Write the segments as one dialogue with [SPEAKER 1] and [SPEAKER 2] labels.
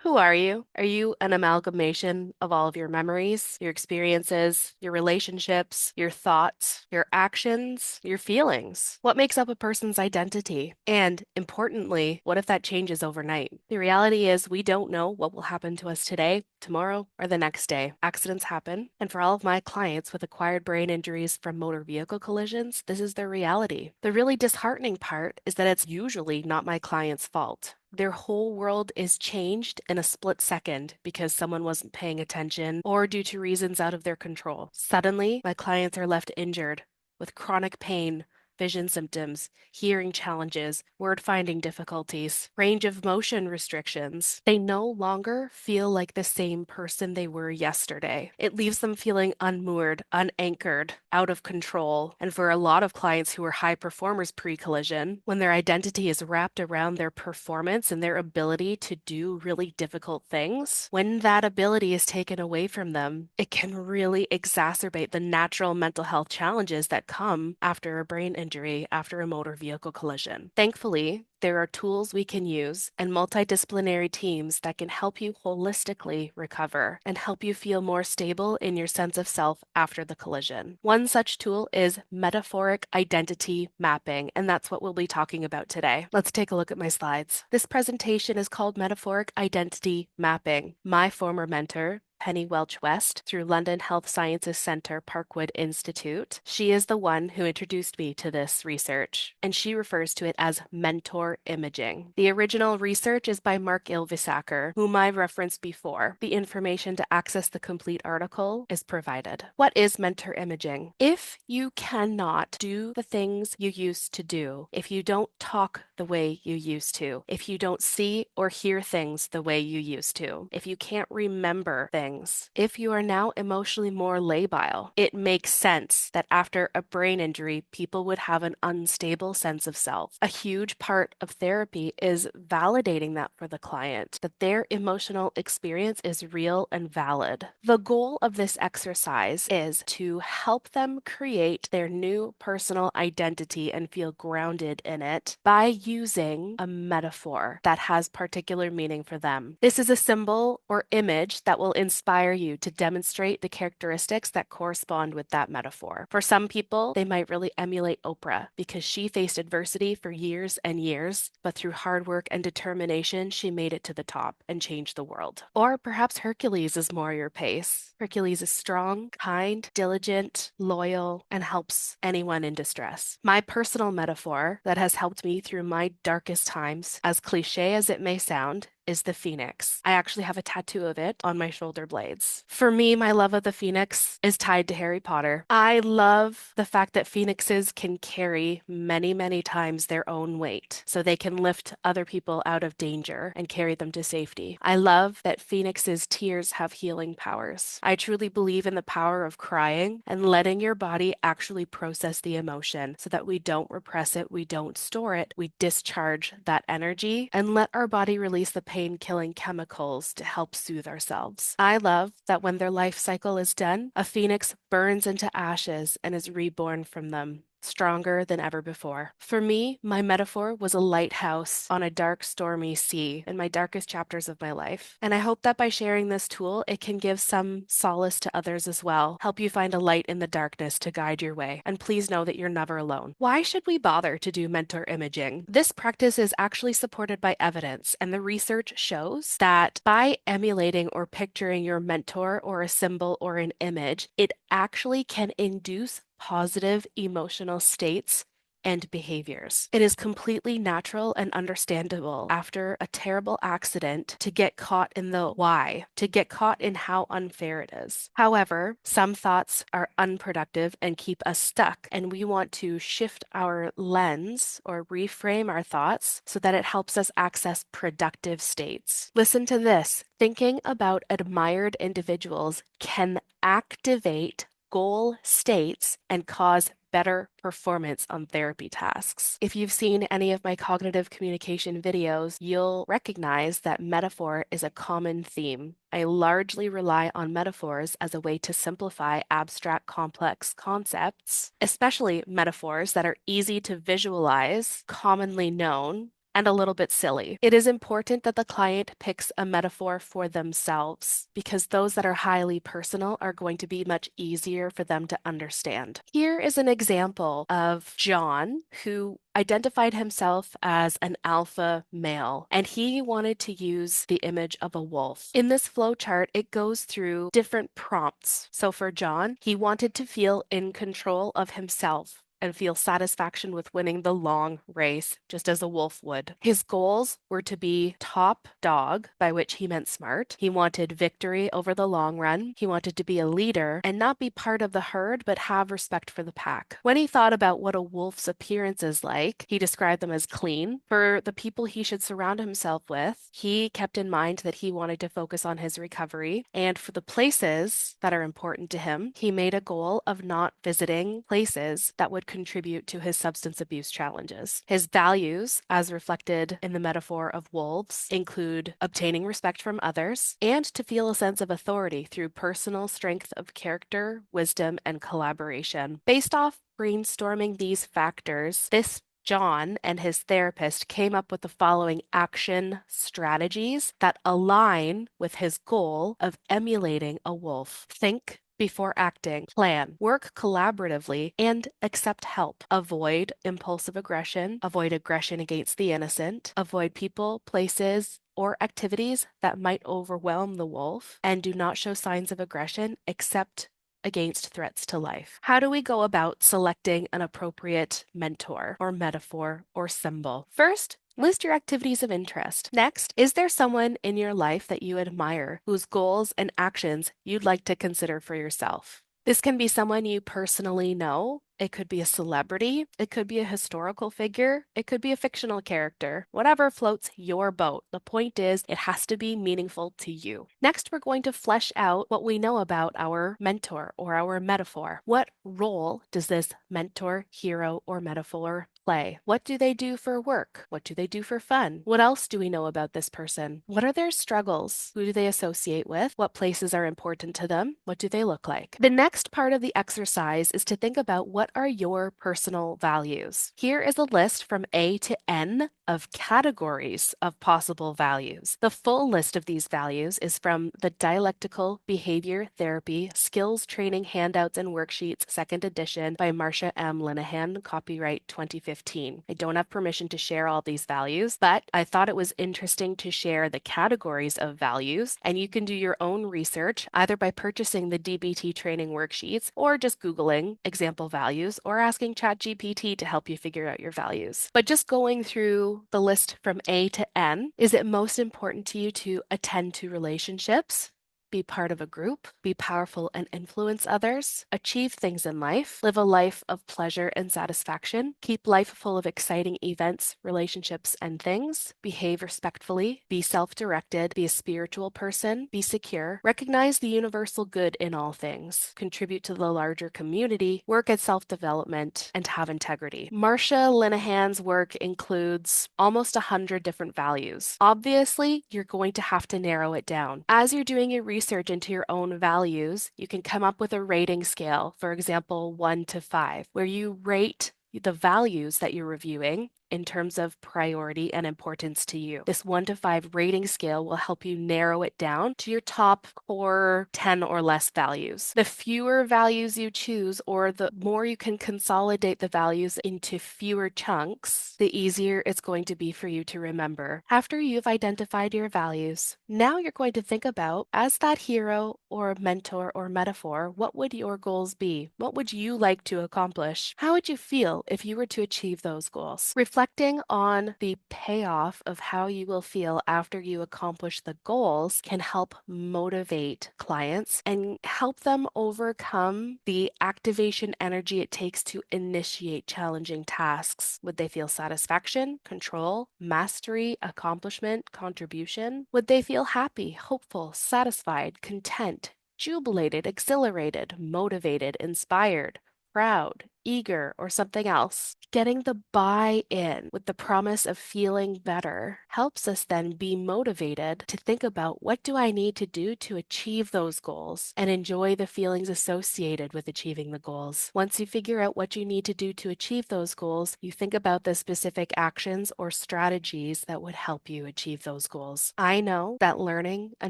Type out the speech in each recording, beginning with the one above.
[SPEAKER 1] Who are you? Are you an amalgamation of all of your memories, your experiences, your relationships, your thoughts, your actions, your feelings? What makes up a person's identity? And importantly, what if that changes overnight? The reality is we don't know what will happen to us today, tomorrow, or the next day. Accidents happen, and for all of my clients with acquired brain injuries from motor vehicle collisions, this is their reality. The really disheartening part is that it's usually not my client's fault. Their whole world is changed in a split second because someone wasn't paying attention or due to reasons out of their control. Suddenly, my clients are left injured with chronic pain, vision symptoms, hearing challenges, word finding difficulties, range of motion restrictions. They no longer feel like the same person they were yesterday. It leaves them feeling unmoored, unanchored, out of control. And for a lot of clients who are high performers pre-collision, when their identity is wrapped around their performance and their ability to do really difficult things, when that ability is taken away from them, it can really exacerbate the natural mental health challenges that come after a brain injury after a motor vehicle collision. Thankfully, there are tools we can use and multidisciplinary teams that can help you holistically recover and help you feel more stable in your sense of self after the collision. One such tool is metaphoric identity mapping, and that's what we'll be talking about today. Let's take a look at my slides. This presentation is called Metaphoric Identity Mapping. My former mentor, Penny Welch West, through London Health Sciences Centre Parkwood Institute. She is the one who introduced me to this research, and she refers to it as mentor imaging. The original research is by Mark Ilvisacker, whom I've referenced before. The information to access the complete article is provided. What is mentor imaging? If you cannot do the things you used to do, if you don't talk the way you used to, if you don't see or hear things the way you used to, if you can't remember things, if you are now emotionally more labile, it makes sense that after a brain injury, people would have an unstable sense of self. A huge part of therapy is validating that for the client, that their emotional experience is real and valid. The goal of this exercise is to help them create their new personal identity and feel grounded in it by using a metaphor that has particular meaning for them. This is a symbol or image that will inspire you to demonstrate the characteristics that correspond with that metaphor. For some people, they might really emulate Oprah because she faced adversity for years and years, but through hard work and determination, she made it to the top and changed the world. Or perhaps Hercules is more your pace. Hercules is strong, kind, diligent, loyal, and helps anyone in distress. My personal metaphor that has helped me through my darkest times, as cliche as it may sound, is the phoenix. I actually have a tattoo of it on my shoulder blades. For me, my love of the phoenix is tied to Harry Potter. I love the fact that phoenixes can carry many, many times their own weight, so they can lift other people out of danger and carry them to safety. I love that phoenixes' tears have healing powers. I truly believe in the power of crying and letting your body actually process the emotion so that we don't repress it, we don't store it, we discharge that energy and let our body release the pain-killing chemicals to help soothe ourselves. I love that when their life cycle is done, a phoenix burns into ashes and is reborn from them, stronger than ever before. For me, my metaphor was a lighthouse on a dark, stormy sea in my darkest chapters of my life. And I hope that by sharing this tool, it can give some solace to others as well, help you find a light in the darkness to guide your way. And please know that you're never alone. Why should we bother to do mentor imaging? This practice is actually supported by evidence, and the research shows that by emulating or picturing your mentor or a symbol or an image, it actually can induce positive emotional states and behaviors. It is completely natural and understandable after a terrible accident to get caught in the why, to get caught in how unfair it is. However, some thoughts are unproductive and keep us stuck, and we want to shift our lens or reframe our thoughts so that it helps us access productive states. Listen to this. Thinking about admired individuals can activate goal states and cause better performance on therapy tasks. If you've seen any of my cognitive communication videos, you'll recognize that metaphor is a common theme. I largely rely on metaphors as a way to simplify abstract, complex concepts, especially metaphors that are easy to visualize, commonly known, and a little bit silly. It is important that the client picks a metaphor for themselves because those that are highly personal are going to be much easier for them to understand. Here is an example of John, who identified himself as an alpha male, and he wanted to use the image of a wolf. In this flow chart, it goes through different prompts. So for John, he wanted to feel in control of himself and feel satisfaction with winning the long race, just as a wolf would. His goals were to be top dog, by which he meant smart. He wanted victory over the long run. He wanted to be a leader and not be part of the herd, but have respect for the pack. When he thought about what a wolf's appearance is like, he described them as clean. For the people he should surround himself with, he kept in mind that he wanted to focus on his recovery. And for the places that are important to him, he made a goal of not visiting places that would contribute to his substance abuse challenges. His values, as reflected in the metaphor of wolves, include obtaining respect from others and to feel a sense of authority through personal strength of character, wisdom, and collaboration. Based off brainstorming these factors, this John and his therapist came up with the following action strategies that align with his goal of emulating a wolf. Think before acting, plan, work collaboratively, and accept help. Avoid impulsive aggression, avoid aggression against the innocent, avoid people, places, or activities that might overwhelm the wolf, and do not show signs of aggression except against threats to life. How do we go about selecting an appropriate mentor or metaphor or symbol? First, list your activities of interest. Next, is there someone in your life that you admire whose goals and actions you'd like to consider for yourself? This can be someone you personally know. It could be a celebrity. It could be a historical figure. It could be a fictional character. Whatever floats your boat. The point is, it has to be meaningful to you. Next, we're going to flesh out what we know about our mentor or our metaphor. What role does this mentor, hero, or metaphor play? What do they do for work? What do they do for fun? What else do we know about this person? What are their struggles? Who do they associate with? What places are important to them? What do they look like? The next part of the exercise is to think about what are your personal values. Here is a list from A to N of categories of possible values. The full list of these values is from the Dialectical Behavior Therapy Skills Training Handouts and Worksheets, second edition by Marcia M. Linehan, copyright 2015. I don't have permission to share all these values, but I thought it was interesting to share the categories of values, and you can do your own research either by purchasing the DBT training worksheets or just Googling example values or asking ChatGPT to help you figure out your values. But just going through the list from A to N, is it most important to you to attend to relationships? Be part of a group, be powerful and influence others, achieve things in life, live a life of pleasure and satisfaction, keep life full of exciting events, relationships, and things, behave respectfully, be self-directed, be a spiritual person, be secure, recognize the universal good in all things, contribute to the larger community, work at self-development, and have integrity. Marcia Linehan's work includes almost 100 different values. Obviously, you're going to have to narrow it down. As you're doing your research into your own values, you can come up with a rating scale, for example, 1 to 5, where you rate the values that you're reviewing in terms of priority and importance to you. This 1 to 5 rating scale will help you narrow it down to your top core 10 or less values. The fewer values you choose, or the more you can consolidate the values into fewer chunks, the easier it's going to be for you to remember. After you've identified your values, now you're going to think about, as that hero or mentor or metaphor, what would your goals be? What would you like to accomplish? How would you feel if you were to achieve those goals? Reflecting on the payoff of how you will feel after you accomplish the goals can help motivate clients and help them overcome the activation energy it takes to initiate challenging tasks. Would they feel satisfaction, control, mastery, accomplishment, contribution? Would they feel happy, hopeful, satisfied, content, jubilated, exhilarated, motivated, inspired, proud, eager, or something else. Getting the buy-in with the promise of feeling better helps us then be motivated to think about what do I need to do to achieve those goals and enjoy the feelings associated with achieving the goals. Once you figure out what you need to do to achieve those goals, you think about the specific actions or strategies that would help you achieve those goals. I know that learning a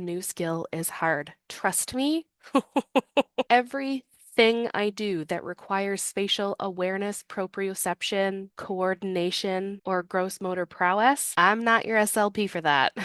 [SPEAKER 1] new skill is hard. Trust me, everything I do that requires spatial awareness, proprioception, coordination, or gross motor prowess, I'm not your SLP for that.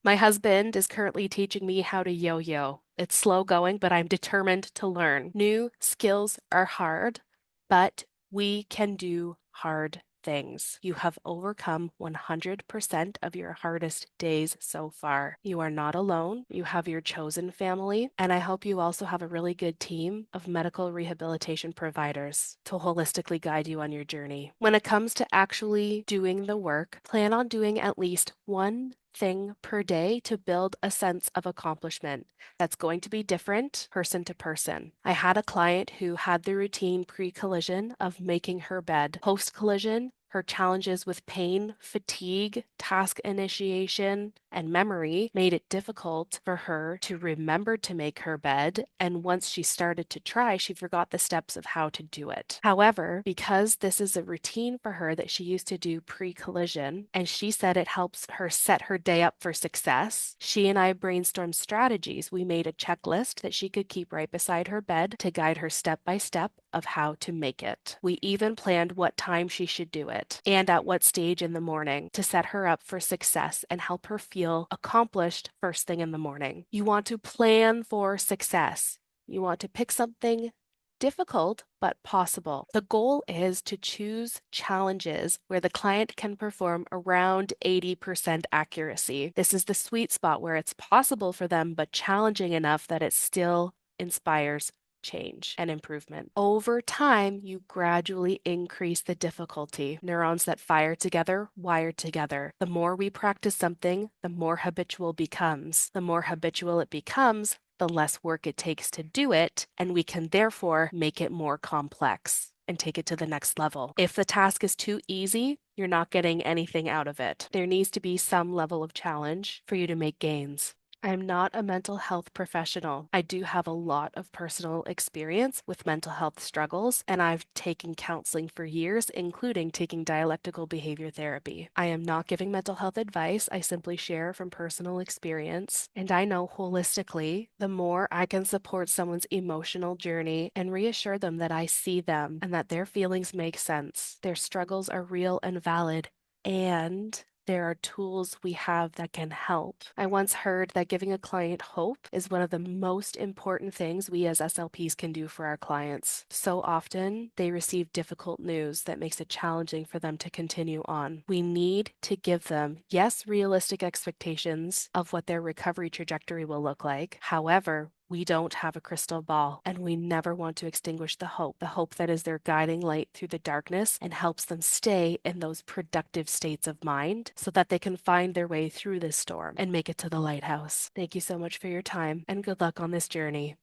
[SPEAKER 1] My husband is currently teaching me how to yo-yo. It's slow going, but I'm determined to learn. New skills are hard, but we can do hard things. You have overcome 100% of your hardest days so far. You are not alone. You have your chosen family, and I hope you also have a really good team of medical rehabilitation providers to holistically guide you on your journey. When it comes to actually doing the work, plan on doing at least one thing per day to build a sense of accomplishment. That's going to be different person to person. I had a client who had the routine pre-collision of making her bed. Post-collision, her challenges with pain, fatigue, task initiation, and memory made it difficult for her to remember to make her bed, and once she started to try, she forgot the steps of how to do it. However, because this is a routine for her that she used to do pre-collision, and she said it helps her set her day up for success, she and I brainstormed strategies. We made a checklist that she could keep right beside her bed to guide her step by step of how to make it. We even planned what time she should do it and at what stage in the morning to set her up for success and help her feel accomplished first thing in the morning. You want to plan for success. You want to pick something difficult but possible. The goal is to choose challenges where the client can perform around 80% accuracy. This is the sweet spot where it's possible for them but challenging enough that it still inspires change and improvement. Over time, you gradually increase the difficulty. Neurons that fire together, wire together. The more we practice something, the more habitual becomes. The more habitual it becomes, the less work it takes to do it, and we can therefore make it more complex and take it to the next level. If the task is too easy, you're not getting anything out of it. There needs to be some level of challenge for you to make gains. I'm not a mental health professional. I do have a lot of personal experience with mental health struggles, and I've taken counseling for years, including taking dialectical behavior therapy. I am not giving mental health advice. I simply share from personal experience, and I know holistically, the more I can support someone's emotional journey and reassure them that I see them and that their feelings make sense, their struggles are real and valid, and there are tools we have that can help. I once heard that giving a client hope is one of the most important things we as SLPs can do for our clients. So often, they receive difficult news that makes it challenging for them to continue on. We need to give them, yes, realistic expectations of what their recovery trajectory will look like. However, we don't have a crystal ball, and we never want to extinguish the hope that is their guiding light through the darkness and helps them stay in those productive states of mind so that they can find their way through this storm and make it to the lighthouse. Thank you so much for your time, and good luck on this journey.